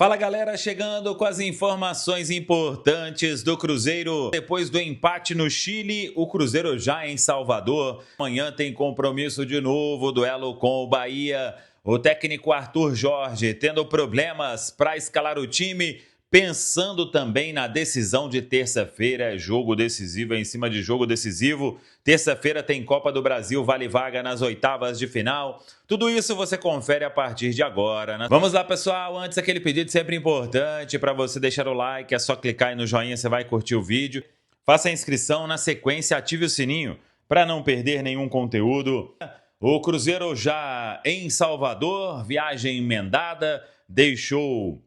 Fala galera, chegando com as informações importantes do Cruzeiro. Depois do empate no Chile, o Cruzeiro já em Salvador. Amanhã tem compromisso de novo, duelo com o Bahia. O técnico Arthur Jorge tendo problemas para escalar o time, pensando também na decisão de terça-feira. Jogo decisivo em cima de jogo decisivo. Terça-feira tem Copa do Brasil, vale vaga nas oitavas de final. Tudo isso você confere a partir de agora, né? Vamos lá, pessoal. Antes, aquele pedido sempre importante para você deixar o like. É só clicar aí no joinha, você vai curtir o vídeo. Faça a inscrição, na sequência ative o sininho para não perder nenhum conteúdo. O Cruzeiro já em Salvador, viagem emendada, deixou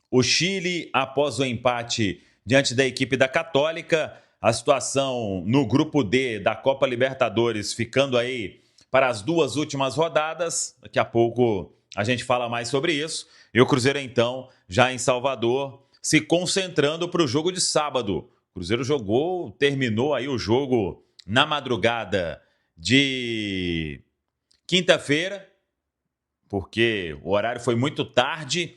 o Chile após o empate diante da equipe da Católica. A situação no grupo D da Copa Libertadores ficando aí para as duas últimas rodadas. Daqui a pouco a gente fala mais sobre isso. E o Cruzeiro, então, já em Salvador, se concentrando para o jogo de sábado. O Cruzeiro terminou aí o jogo na madrugada de quinta-feira, porque o horário foi muito tarde,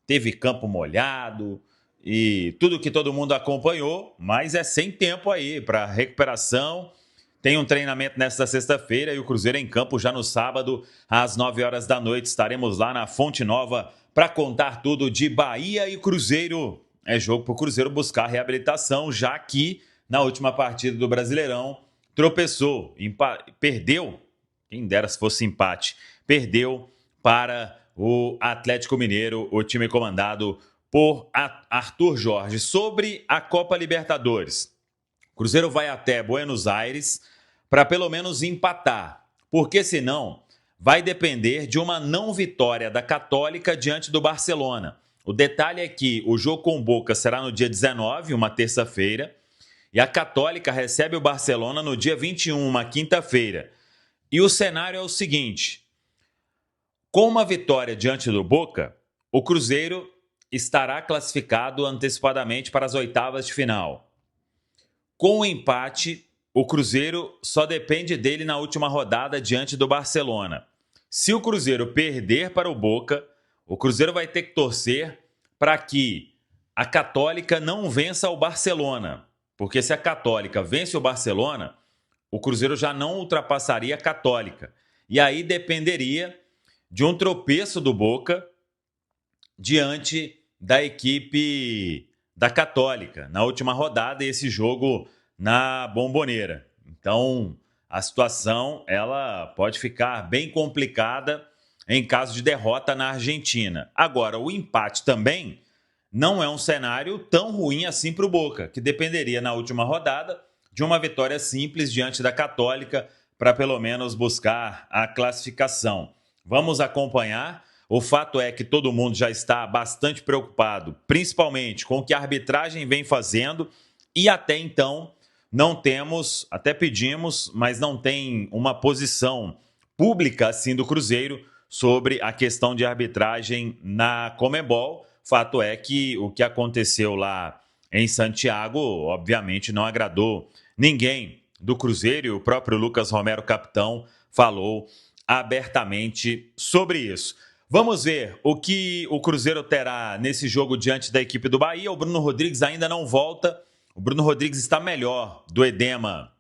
teve campo molhado e tudo que todo mundo acompanhou, mas é sem tempo aí para recuperação. Tem um treinamento nesta sexta-feira e o Cruzeiro em campo já no sábado, às 9 horas da noite. Estaremos lá na Fonte Nova para contar tudo de Bahia e Cruzeiro. É jogo para o Cruzeiro buscar reabilitação, já que na última partida do Brasileirão tropeçou, perdeu, quem dera se fosse empate, perdeu para o Atlético Mineiro, o time comandado por Arthur Jorge. Sobre a Copa Libertadores, o Cruzeiro vai até Buenos Aires para pelo menos empatar, porque senão vai depender de uma não vitória da Católica diante do Barcelona. O detalhe é que o jogo com o Boca será no dia 19, uma terça-feira, e a Católica recebe o Barcelona no dia 21, uma quinta-feira. E o cenário é o seguinte: com uma vitória diante do Boca, o Cruzeiro estará classificado antecipadamente para as oitavas de final. Com o empate, o Cruzeiro só depende dele na última rodada diante do Barcelona. Se o Cruzeiro perder para o Boca, o Cruzeiro vai ter que torcer para que a Católica não vença o Barcelona. Porque se a Católica vence o Barcelona, o Cruzeiro já não ultrapassaria a Católica. E aí dependeria de um tropeço do Boca diante da equipe da Católica na última rodada, e esse jogo na Bombonera. Então, a situação ela pode ficar bem complicada em caso de derrota na Argentina. Agora, o empate também não é um cenário tão ruim assim para o Boca, que dependeria na última rodada de uma vitória simples diante da Católica para pelo menos buscar a classificação. Vamos acompanhar. O fato é que todo mundo já está bastante preocupado, principalmente com o que a arbitragem vem fazendo, e até então não temos, até pedimos, mas não tem uma posição pública assim do Cruzeiro sobre a questão de arbitragem na Conmebol. Fato é que o que aconteceu lá em Santiago, obviamente, não agradou ninguém do Cruzeiro, e o próprio Lucas Romero, capitão, falou abertamente sobre isso. Vamos ver o que o Cruzeiro terá nesse jogo diante da equipe do Bahia. O Bruno Rodrigues ainda não volta. O Bruno Rodrigues está melhor do edema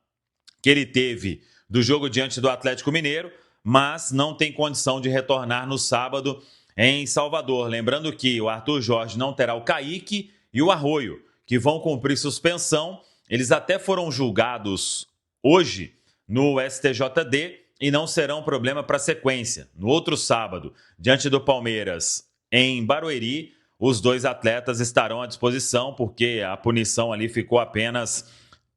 que ele teve do jogo diante do Atlético Mineiro, mas não tem condição de retornar no sábado em Salvador. Lembrando que o Arthur Jorge não terá o Kaique e o Arroio, que vão cumprir suspensão. Eles até foram julgados hoje no STJD e não serão problema para a sequência. No outro sábado, diante do Palmeiras, em Barueri, os dois atletas estarão à disposição, porque a punição ali ficou apenas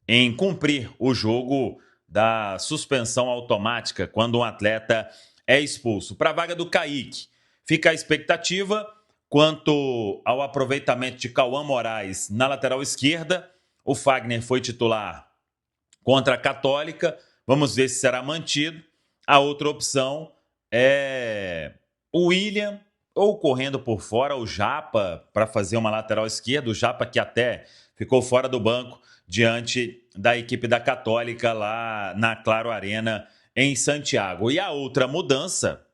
em cumprir o jogo da suspensão automática quando um atleta é expulso. Para a vaga do Kaique, fica a expectativa quanto ao aproveitamento de Cauã Moraes na lateral esquerda. O Fagner foi titular contra a Católica. Vamos ver se será mantido. A outra opção é o William, ou correndo por fora, o Japa, para fazer uma lateral esquerda. O Japa que até ficou fora do banco diante da equipe da Católica lá na Claro Arena em Santiago. E a outra mudança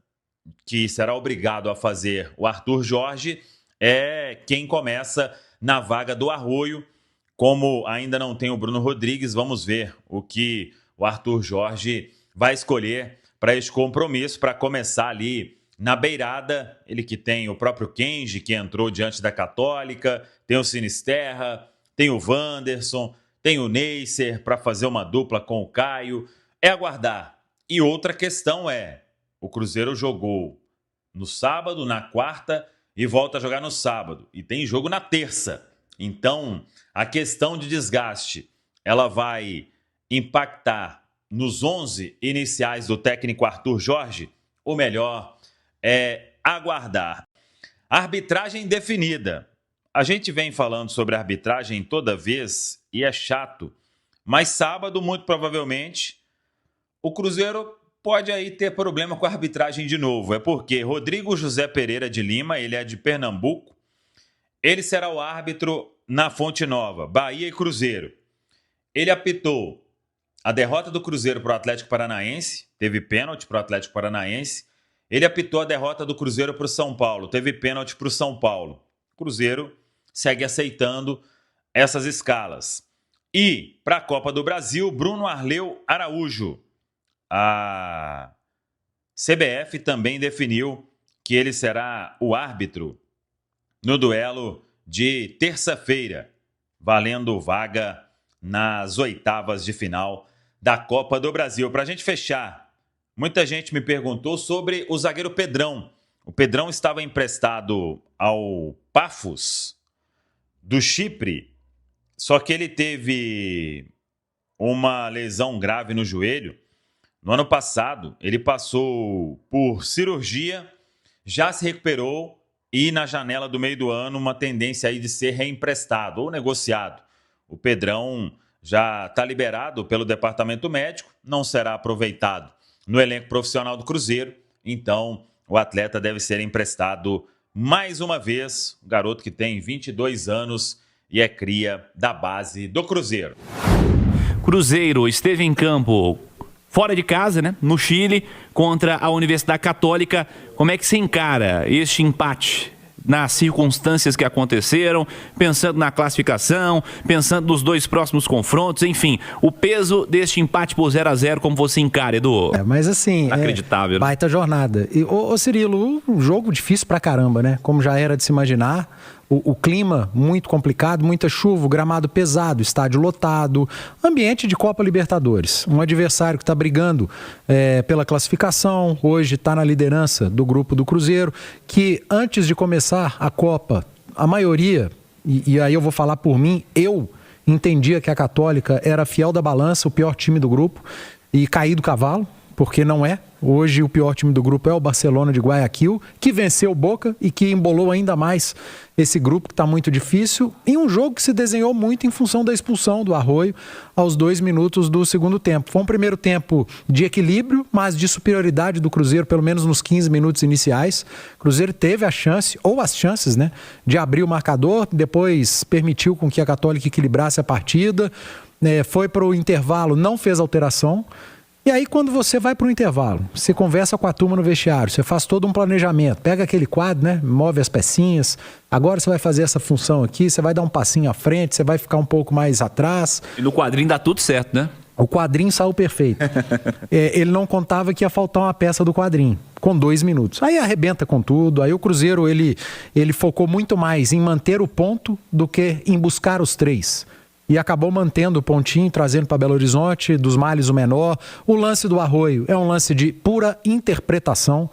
que será obrigado a fazer o Arthur Jorge é quem começa na vaga do Arroio. Como ainda não tem o Bruno Rodrigues, vamos ver o que o Arthur Jorge vai escolher para esse compromisso, para começar ali na beirada. Ele que tem o próprio Kenji, que entrou diante da Católica, tem o Sinisterra, tem o Wanderson, tem o Neisser para fazer uma dupla com o Caio. É aguardar. E outra questão é, o Cruzeiro jogou no sábado, na quarta e volta a jogar no sábado. E tem jogo na terça. Então, a questão de desgaste, ela vai impactar nos 11 iniciais do técnico Arthur Jorge? O melhor é aguardar. Arbitragem definida. A gente vem falando sobre arbitragem toda vez e é chato. Mas sábado, muito provavelmente, o Cruzeiro pode aí ter problema com a arbitragem de novo. É porque Rodrigo José Pereira de Lima, ele é de Pernambuco, ele será o árbitro na Fonte Nova, Bahia e Cruzeiro. Ele apitou a derrota do Cruzeiro para o Atlético Paranaense, teve pênalti para o Atlético Paranaense. Ele apitou a derrota do Cruzeiro para o São Paulo, teve pênalti para o São Paulo. O Cruzeiro segue aceitando essas escalas. E para a Copa do Brasil, Bruno Arleu Araújo. A CBF também definiu que ele será o árbitro no duelo de terça-feira, valendo vaga nas oitavas de final da Copa do Brasil. Para a gente fechar, muita gente me perguntou sobre o zagueiro Pedrão. O Pedrão estava emprestado ao Pafos do Chipre, só que ele teve uma lesão grave no joelho. No ano passado, ele passou por cirurgia, já se recuperou e na janela do meio do ano uma tendência aí de ser reemprestado ou negociado. O Pedrão já está liberado pelo departamento médico, não será aproveitado no elenco profissional do Cruzeiro, então o atleta deve ser emprestado mais uma vez, o garoto que tem 22 anos e é cria da base do Cruzeiro. Cruzeiro esteve em campo fora de casa, né, no Chile, contra a Universidade Católica. Como é que se encara este empate nas circunstâncias que aconteceram, pensando na classificação, pensando nos dois próximos confrontos, enfim, o peso deste empate por 0-0, como você encara, Edu? Mas assim, inacreditável, baita jornada. E, ô Cirilo, um jogo difícil pra caramba, né? Como já era de se imaginar. O clima muito complicado, muita chuva, o gramado pesado, estádio lotado, ambiente de Copa Libertadores. Um adversário que está brigando pela classificação, hoje está na liderança do grupo do Cruzeiro, que antes de começar a Copa, a maioria, e aí eu vou falar por mim, eu entendia que a Católica era fiel da balança, o pior time do grupo, e caí do cavalo, porque não é. Hoje o pior time do grupo é o Barcelona de Guayaquil, que venceu o Boca e que embolou ainda mais esse grupo que está muito difícil, em um jogo que se desenhou muito em função da expulsão do Arroio aos 2 minutos do segundo tempo. Foi um primeiro tempo de equilíbrio, mas de superioridade do Cruzeiro, pelo menos nos 15 minutos iniciais. O Cruzeiro teve a chance, ou as chances, né, de abrir o marcador, depois permitiu com que a Católica equilibrasse a partida, foi para o intervalo, não fez alteração. E aí, quando você vai para o intervalo, você conversa com a turma no vestiário, você faz todo um planejamento, pega aquele quadro, né, move as pecinhas, agora você vai fazer essa função aqui, você vai dar um passinho à frente, você vai ficar um pouco mais atrás. E no quadrinho dá tudo certo, né? O quadrinho saiu perfeito. Ele não contava que ia faltar uma peça do quadrinho, com 2 minutos. Aí arrebenta com tudo, aí o Cruzeiro ele focou muito mais em manter o ponto do que em buscar os 3. E acabou mantendo o pontinho, trazendo para Belo Horizonte, dos males o menor. O lance do Arroio é um lance de pura interpretação.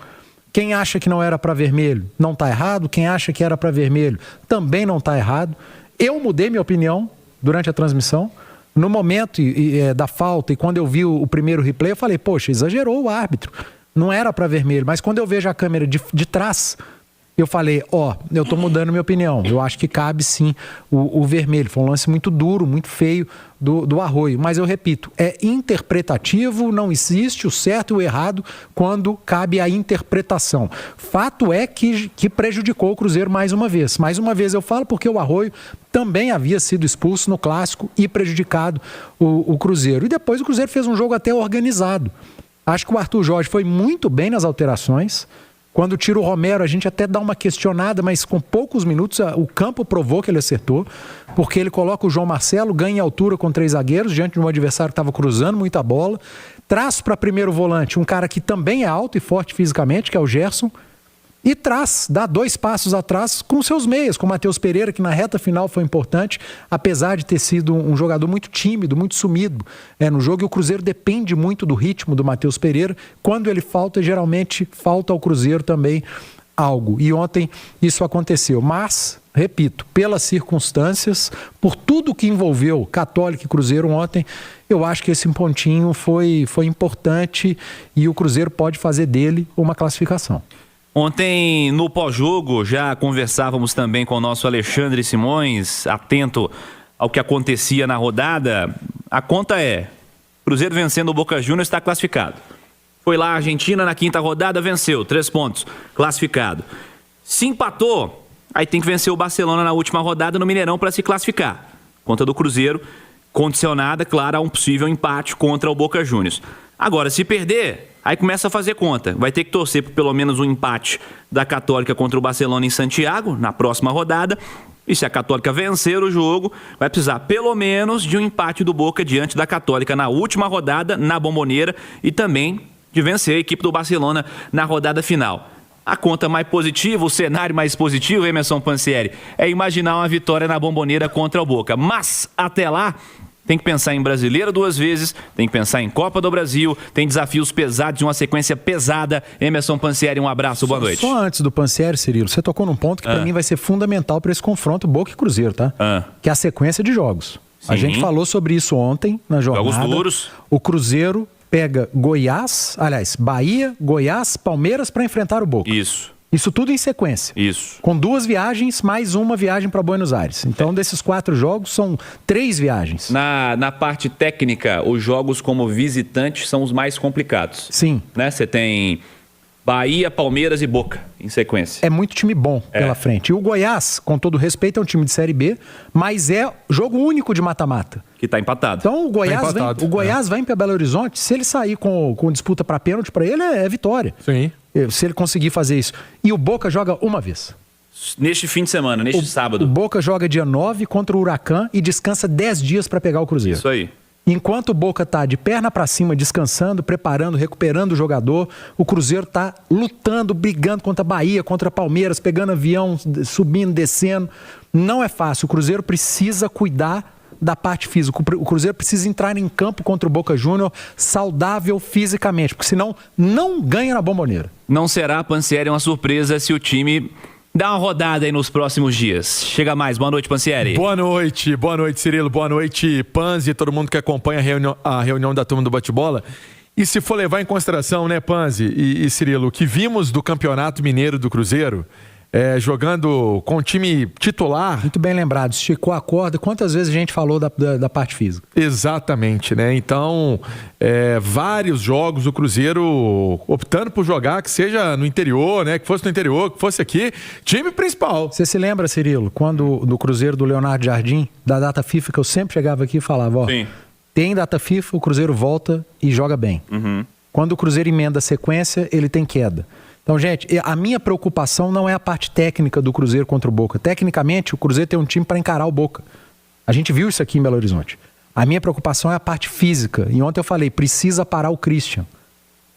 Quem acha que não era para vermelho não está errado. Quem acha que era para vermelho também não está errado. Eu mudei minha opinião durante a transmissão. No momento da falta e quando eu vi o primeiro replay, eu falei, poxa, exagerou o árbitro. Não era para vermelho. Mas quando eu vejo a câmera de trás, eu falei, eu tô mudando minha opinião. Eu acho que cabe sim o vermelho. Foi um lance muito duro, muito feio do Arroio. Mas eu repito, é interpretativo, não existe o certo e o errado quando cabe a interpretação. Fato é que prejudicou o Cruzeiro mais uma vez. Mais uma vez eu falo porque o Arroio também havia sido expulso no Clássico e prejudicado o Cruzeiro. E depois o Cruzeiro fez um jogo até organizado. Acho que o Arthur Jorge foi muito bem nas alterações. Quando tira o Romero, a gente até dá uma questionada, mas com poucos minutos o campo provou que ele acertou, porque ele coloca o João Marcelo, ganha em altura com 3 zagueiros, diante de um adversário que estava cruzando muita bola, traz para primeiro volante um cara que também é alto e forte fisicamente, que é o Gerson, e dá 2 passos atrás com seus meias, com o Matheus Pereira, que na reta final foi importante, apesar de ter sido um jogador muito tímido, muito sumido no jogo, e o Cruzeiro depende muito do ritmo do Matheus Pereira. Quando ele falta, geralmente falta ao Cruzeiro também algo. E ontem isso aconteceu. Mas, repito, pelas circunstâncias, por tudo que envolveu Católica e Cruzeiro ontem, eu acho que esse pontinho foi importante e o Cruzeiro pode fazer dele uma classificação. Ontem, no pós-jogo, já conversávamos também com o nosso Alexandre Simões, atento ao que acontecia na rodada. A conta é: Cruzeiro vencendo o Boca Juniors está classificado. Foi lá a Argentina na 5ª rodada, venceu, 3 pontos, classificado. Se empatou, aí tem que vencer o Barcelona na última rodada no Mineirão para se classificar. Conta do Cruzeiro, condicionada, claro, a um possível empate contra o Boca Juniors. Agora, se perder, aí começa a fazer conta. Vai ter que torcer por pelo menos um empate da Católica contra o Barcelona em Santiago, na próxima rodada. E se a Católica vencer o jogo, vai precisar pelo menos de um empate do Boca diante da Católica na última rodada, na Bombonera, e também de vencer a equipe do Barcelona na rodada final. A conta mais positiva, o cenário mais positivo, Emerson Pansieri, é imaginar uma vitória na Bombonera contra o Boca. Mas, até lá, tem que pensar em Brasileiro 2 vezes, tem que pensar em Copa do Brasil, tem desafios pesados de uma sequência pesada. Emerson Pansieri, um abraço, boa noite. Só antes do Pansieri, Cirilo, você tocou num ponto que para mim vai ser fundamental para esse confronto Boca e Cruzeiro, tá? Que é a sequência de jogos. Sim. A gente falou sobre isso ontem na jornada. Jogos duros. O Cruzeiro pega Bahia, Goiás, Palmeiras para enfrentar o Boca. Isso tudo em sequência. Isso. Com 2 viagens, mais uma viagem para Buenos Aires. Então, desses 4 jogos, são 3 viagens. Na parte técnica, os jogos como visitante são os mais complicados. Sim. Né? Você tem Bahia, Palmeiras e Boca em sequência. É muito time bom pela frente. E o Goiás, com todo respeito, é um time de Série B, mas é jogo único de mata-mata. Que está empatado. Então, o Goiás vem para Belo Horizonte, se ele sair com disputa para pênalti, para ele é vitória. Sim. Se ele conseguir fazer isso. E o Boca joga uma vez. Neste fim de semana, neste sábado. O Boca joga dia 9 contra o Huracan e descansa 10 dias para pegar o Cruzeiro. Isso aí. Enquanto o Boca tá de perna para cima, descansando, preparando, recuperando o jogador, o Cruzeiro tá lutando, brigando contra a Bahia, contra Palmeiras, pegando avião, subindo, descendo. Não é fácil. O Cruzeiro precisa cuidar da parte física. O Cruzeiro precisa entrar em campo contra o Boca Júnior saudável fisicamente, porque senão não ganha na Bombonera. Não será, Pansieri, uma surpresa se o time dá uma rodada aí nos próximos dias. Chega mais. Boa noite, Pansieri. Boa noite, Cirilo. Boa noite, Panzi e todo mundo que acompanha a reunião da turma do Bate-Bola. E se for levar em consideração, né, Panzi e Cirilo, o que vimos do Campeonato Mineiro do Cruzeiro, jogando com o time titular. Muito bem lembrado, esticou a corda. Quantas vezes a gente falou da parte física? Exatamente, né? Então, vários jogos o Cruzeiro optando por jogar, que seja no interior, né? Que fosse no interior, que fosse aqui, time principal. Você se lembra, Cirilo, quando no Cruzeiro do Leonardo Jardim, da data FIFA, que eu sempre chegava aqui e falava, Sim. Tem data FIFA, o Cruzeiro volta e joga bem. Quando o Cruzeiro emenda a sequência, ele tem queda. Então, gente, a minha preocupação não é a parte técnica do Cruzeiro contra o Boca. Tecnicamente, o Cruzeiro tem um time para encarar o Boca. A gente viu isso aqui em Belo Horizonte. A minha preocupação é a parte física. E ontem eu falei, precisa parar o Christian.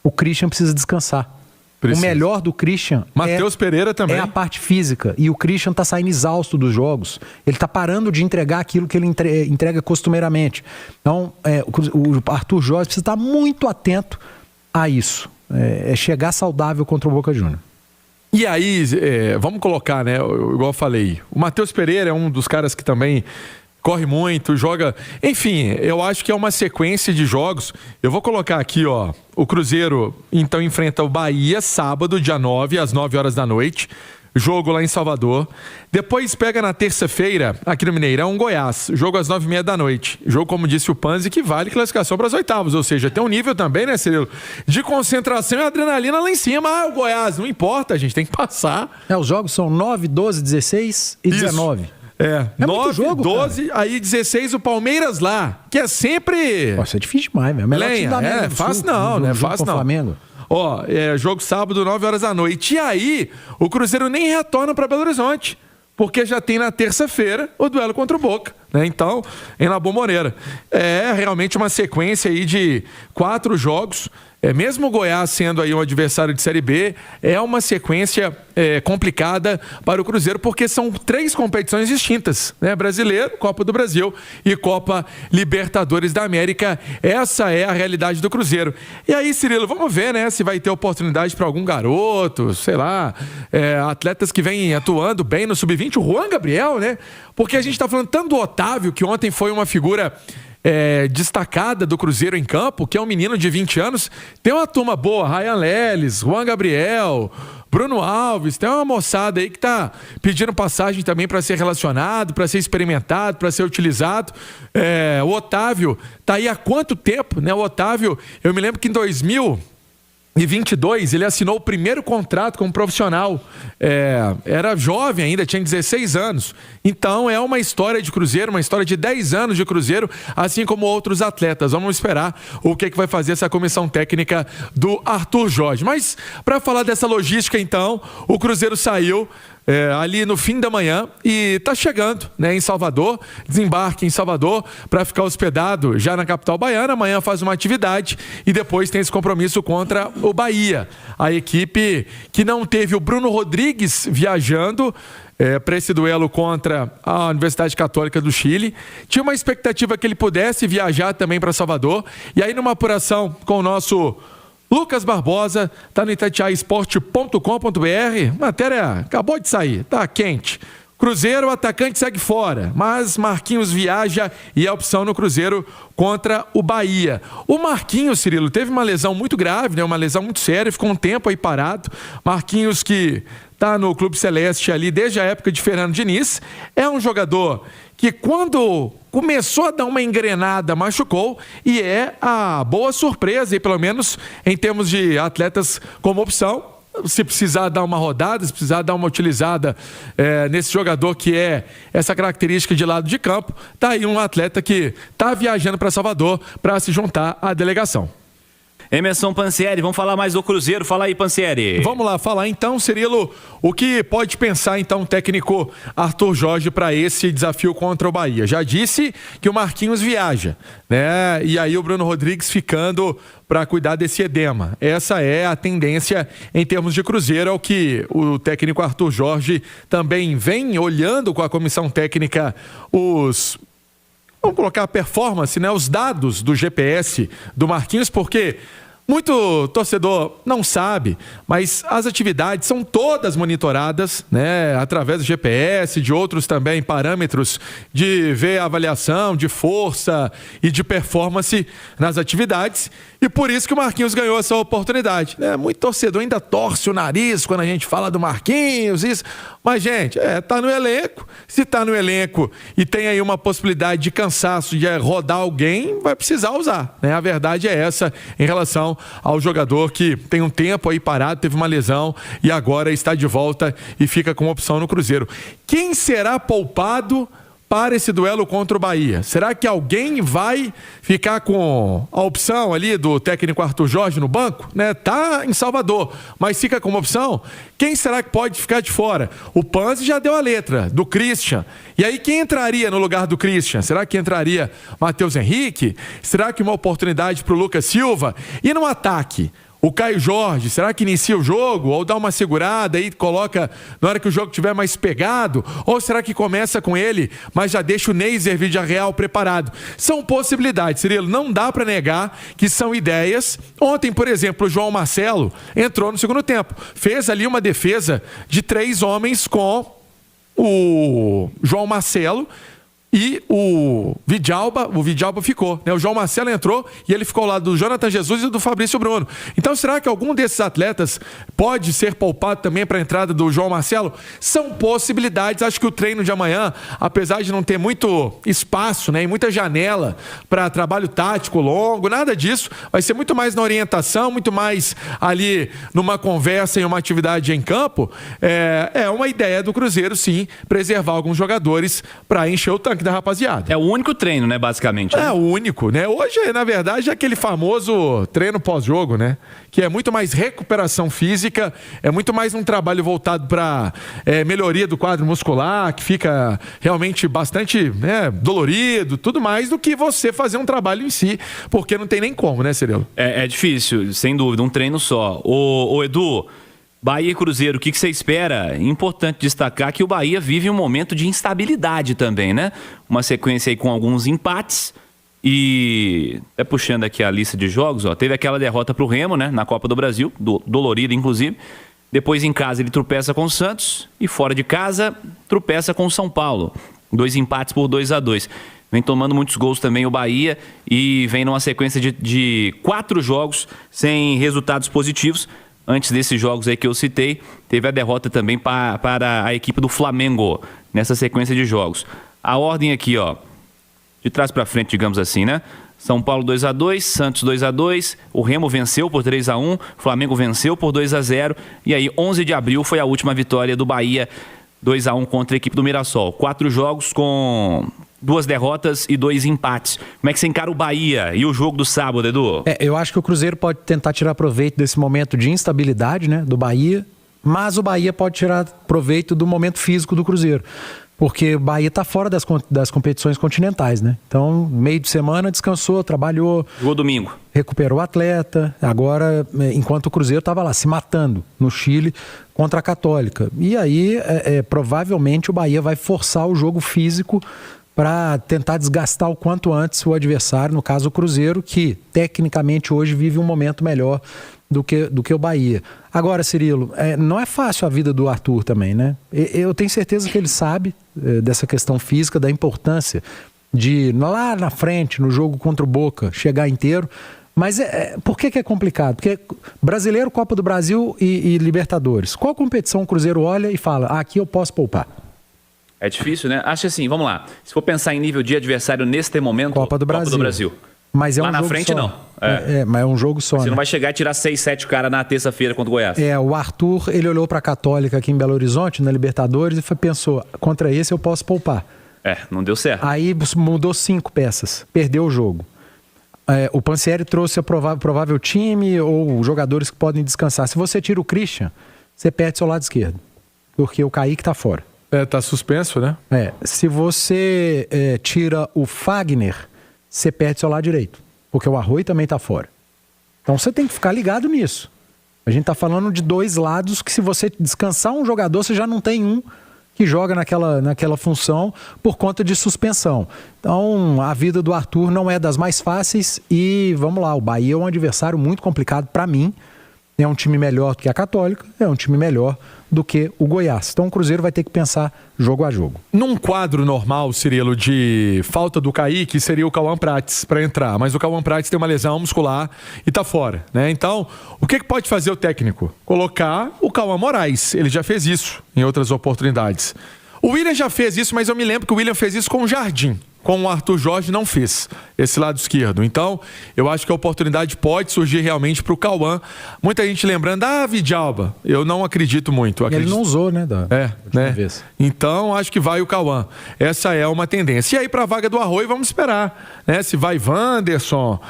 O Christian precisa descansar. O melhor do Christian Matheus Pereira também. É a parte física. E o Christian está saindo exausto dos jogos. Ele está parando de entregar aquilo que ele entrega costumeiramente. Então, o Arthur Jorge precisa estar muito atento a isso. Chegar saudável contra o Boca Juniors. E aí, vamos colocar, né? Igual eu falei, o Matheus Pereira é um dos caras que também corre muito, joga. Enfim, eu acho que é uma sequência de jogos. Eu vou colocar aqui, ó. O Cruzeiro então enfrenta o Bahia sábado, dia 9, às 9 horas da noite. Jogo lá em Salvador. Depois pega na terça-feira, aqui no Mineirão, Goiás. Jogo às 9h30 da noite. Jogo, como disse o Panzi, que vale classificação para as oitavas. Ou seja, tem um nível também, né, Cirilo? De concentração e adrenalina lá em cima. O Goiás, não importa, a gente tem que passar. Os jogos são 9, 12, 16 e 19. 9, jogo, 12, cara. Aí 16 o Palmeiras lá, que é sempre... Nossa, é difícil demais, velho. Lenha, fácil não, né? Fácil não. Flamengo. Jogo sábado, 9 horas da noite. E aí, o Cruzeiro nem retorna para Belo Horizonte, porque já tem na terça-feira o duelo contra o Boca, né? Então, em La Bombonera. É realmente uma sequência aí de 4 jogos. Mesmo o Goiás sendo aí um adversário de Série B, é uma sequência complicada para o Cruzeiro, porque são 3 competições distintas, né? Brasileiro, Copa do Brasil e Copa Libertadores da América. Essa é a realidade do Cruzeiro. E aí, Cirilo, vamos ver, né, se vai ter oportunidade para algum garoto, sei lá, atletas que vêm atuando bem no Sub-20, o Juan Gabriel, né? Porque a gente está falando tanto do Otávio, que ontem foi uma figura destacada do Cruzeiro em campo, que é um menino de 20 anos. Tem uma turma boa, Ryan Leles, Juan Gabriel, Bruno Alves, tem uma moçada aí que tá pedindo passagem também para ser relacionado, para ser experimentado, para ser utilizado. O Otávio tá aí há quanto tempo, né? O Otávio, eu me lembro que em 2022 ele assinou o primeiro contrato como profissional. Era jovem ainda, tinha 16 anos. Então é uma história de Cruzeiro, uma história de 10 anos de Cruzeiro, assim como outros atletas. Vamos esperar o que vai fazer essa comissão técnica do Arthur Jorge. Mas para falar dessa logística, então, o Cruzeiro saiu ali no fim da manhã e está chegando, né, em Salvador, desembarque em Salvador para ficar hospedado já na capital baiana. Amanhã faz uma atividade e depois tem esse compromisso contra o Bahia. A equipe que não teve o Bruno Rodrigues viajando para esse duelo contra a Universidade Católica do Chile. Tinha uma expectativa que ele pudesse viajar também para Salvador. E aí, numa apuração com o nosso Lucas Barbosa, tá no itatiaesporte.com.br, matéria acabou de sair, tá quente. Cruzeiro, o atacante segue fora, mas Marquinhos viaja e é opção no Cruzeiro contra o Bahia. O Marquinhos, Cirilo, teve uma lesão muito grave, né? Uma lesão muito séria, ficou um tempo aí parado. Marquinhos, que tá no Clube Celeste ali desde a época de Fernando Diniz, é um jogador que quando começou a dar uma engrenada, machucou, e é a boa surpresa, e pelo menos em termos de atletas como opção. Se precisar dar uma rodada, se precisar dar uma utilizada nesse jogador que é essa característica de lado de campo, tá aí um atleta que tá viajando para Salvador para se juntar à delegação. Emerson Pansieri, vamos falar mais do Cruzeiro. Fala aí, Pansieri. Vamos lá, falar então, Cirilo, o que pode pensar então o técnico Arthur Jorge para esse desafio contra o Bahia. Já disse que o Marquinhos viaja, né? E aí o Bruno Rodrigues ficando para cuidar desse edema. Essa é a tendência em termos de Cruzeiro, ao que o técnico Arthur Jorge também vem olhando com a comissão técnica vamos colocar a performance, né? Os dados do GPS do Marquinhos, porque muito torcedor não sabe, mas as atividades são todas monitoradas, né? Através do GPS, de outros também parâmetros de ver a avaliação de força e de performance nas atividades. E por isso que o Marquinhos ganhou essa oportunidade, né? Muito torcedor ainda torce o nariz quando a gente fala do Marquinhos, isso. Mas, gente, tá no elenco. Se tá no elenco e tem aí uma possibilidade de cansaço de rodar alguém, vai precisar usar, né? A verdade é essa em relação ao jogador que tem um tempo aí parado, teve uma lesão e agora está de volta e fica com opção no Cruzeiro. Quem será poupado para esse duelo contra o Bahia? Será que alguém vai ficar com a opção ali do técnico Arthur Jorge no banco? Né? Tá em Salvador, mas fica como opção? Quem será que pode ficar de fora? O Panzi já deu a letra, do Christian. E aí quem entraria no lugar do Christian? Será que entraria Matheus Henrique? Será que uma oportunidade para o Lucas Silva? E no ataque? O Caio Jorge, será que inicia o jogo? Ou dá uma segurada e coloca na hora que o jogo estiver mais pegado? Ou será que começa com ele, mas já deixa o Neiser Villarreal preparado? São possibilidades, Cirilo. Não dá para negar que são ideias. Ontem, por exemplo, o João Marcelo entrou no segundo tempo. Fez ali uma defesa de 3 homens com o João Marcelo e o Vidalba ficou, né? O João Marcelo entrou e ele ficou ao lado do Jonathan Jesus e do Fabrício Bruno. Então, será que algum desses atletas pode ser poupado também para a entrada do João Marcelo? São possibilidades. Acho que o treino de amanhã, apesar de não ter muito espaço, né, e muita janela para trabalho tático longo, nada disso, vai ser muito mais na orientação, muito mais ali numa conversa e uma atividade em campo. É uma ideia do Cruzeiro, sim, preservar alguns jogadores para encher o tanque. tanque da rapaziada. É o único treino, né, basicamente. É o único, né? Hoje, na verdade, é aquele famoso treino pós-jogo, né? Que é muito mais recuperação física, é muito mais um trabalho voltado para melhoria do quadro muscular, que fica realmente bastante dolorido, tudo mais, do que você fazer um trabalho em si, porque não tem nem como, né, Cirilo? É difícil, sem dúvida, um treino só. Ô Edu, Bahia e Cruzeiro, o que você espera? Importante destacar que o Bahia vive um momento de instabilidade também, né? Uma sequência aí com alguns empates e, até puxando aqui a lista de jogos, ó, teve aquela derrota pro Remo, né? Na Copa do Brasil, dolorida inclusive. Depois em casa ele tropeça com o Santos e fora de casa tropeça com o São Paulo. 2 empates por 2-2. Vem tomando muitos gols também o Bahia e vem numa sequência de 4 jogos sem resultados positivos. Antes desses jogos aí que eu citei, teve a derrota também para a equipe do Flamengo, nessa sequência de jogos. A ordem aqui, ó, de trás para frente, digamos assim, né? São Paulo 2-2, Santos 2-2, o Remo venceu por 3-1, Flamengo venceu por 2-0, e aí 11 de abril foi a última vitória do Bahia, 2-1 contra a equipe do Mirassol. 4 jogos com 2 derrotas e 2 empates. Como é que você encara o Bahia e o jogo do sábado, Edu? Eu acho que o Cruzeiro pode tentar tirar proveito desse momento de instabilidade, né, do Bahia, mas o Bahia pode tirar proveito do momento físico do Cruzeiro, porque o Bahia está fora das competições continentais, né? Então, meio de semana descansou, trabalhou. Jogou domingo. Recuperou o atleta. Agora, enquanto o Cruzeiro estava lá se matando no Chile contra a Católica. E aí, provavelmente, o Bahia vai forçar o jogo físico para tentar desgastar o quanto antes o adversário, no caso o Cruzeiro, que tecnicamente hoje vive um momento melhor do que o Bahia. Agora, Cirilo, não é fácil a vida do Arthur também, né? Eu tenho certeza que ele sabe dessa questão física, da importância de lá na frente, no jogo contra o Boca, chegar inteiro. Mas por que é complicado? Porque Brasileiro, Copa do Brasil e Libertadores. Qual competição o Cruzeiro olha e fala, aqui eu posso poupar? É difícil, né? Acho assim, vamos lá. Se for pensar em nível de adversário neste momento, Copa do Brasil. Mas lá na frente, não. Mas é um jogo só. Você não vai chegar e tirar 6, 7 caras na terça-feira contra o Goiás. O Arthur, ele olhou para a Católica aqui em Belo Horizonte, na Libertadores, e pensou, contra esse eu posso poupar. Não deu certo. Aí mudou 5 peças, perdeu o jogo. O Pansieri trouxe a provável time ou jogadores que podem descansar. Se você tira o Christian, você perde seu lado esquerdo, porque o Kaique está fora. Tá suspenso, né? Se você tira o Fagner, você perde seu lado direito, porque o Arroio também está fora. Então você tem que ficar ligado nisso. A gente está falando de 2 lados que, se você descansar um jogador, você já não tem um que joga naquela função por conta de suspensão. Então a vida do Arthur não é das mais fáceis e vamos lá, o Bahia é um adversário muito complicado para mim. É um time melhor do que a Católica, é um time melhor do que o Goiás. Então o Cruzeiro vai ter que pensar jogo a jogo. Num quadro normal, Cirilo, de falta do Kaique, seria o Cauã Prates para entrar. Mas o Cauã Prates tem uma lesão muscular e tá fora, né? Então, o que pode fazer o técnico? Colocar o Cauã Moraes. Ele já fez isso em outras oportunidades. O William já fez isso, mas eu me lembro que o William fez isso com o Jardim. Com o Arthur Jorge não fez esse lado esquerdo. Então, eu acho que a oportunidade pode surgir realmente para o Cauã. Muita gente lembrando, Vidalba. Eu não acredito muito. Ele não usou, né? né? Vez. Então, acho que vai o Cauã. Essa é uma tendência. E aí, para a vaga do Arroio, vamos esperar. Né? Se vai Wanderson,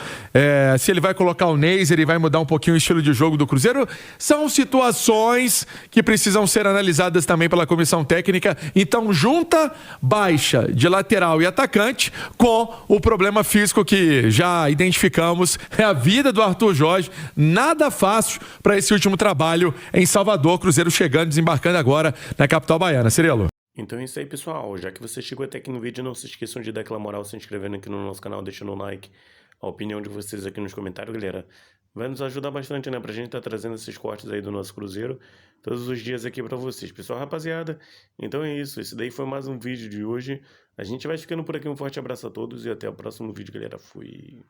se ele vai colocar o Neiser e vai mudar um pouquinho o estilo de jogo do Cruzeiro. São situações que precisam ser analisadas também pela comissão técnica. Então, junta baixa de lateral e atacante com o problema físico que já identificamos. É a vida do Arthur Jorge. Nada fácil para esse último trabalho em Salvador. Cruzeiro chegando, desembarcando agora na capital baiana. Cirilo. Então é isso aí, pessoal. Já que você chegou até aqui no vídeo, não se esqueçam de dar aquela moral se inscrevendo aqui no nosso canal, deixando um like. A opinião de vocês aqui nos comentários, galera, vai nos ajudar bastante, né? Pra gente estar trazendo esses cortes aí do nosso Cruzeiro todos os dias aqui pra vocês. Pessoal, rapaziada, então é isso. Esse daí foi mais um vídeo de hoje. A gente vai ficando por aqui. Um forte abraço a todos e até o próximo vídeo, galera. Fui.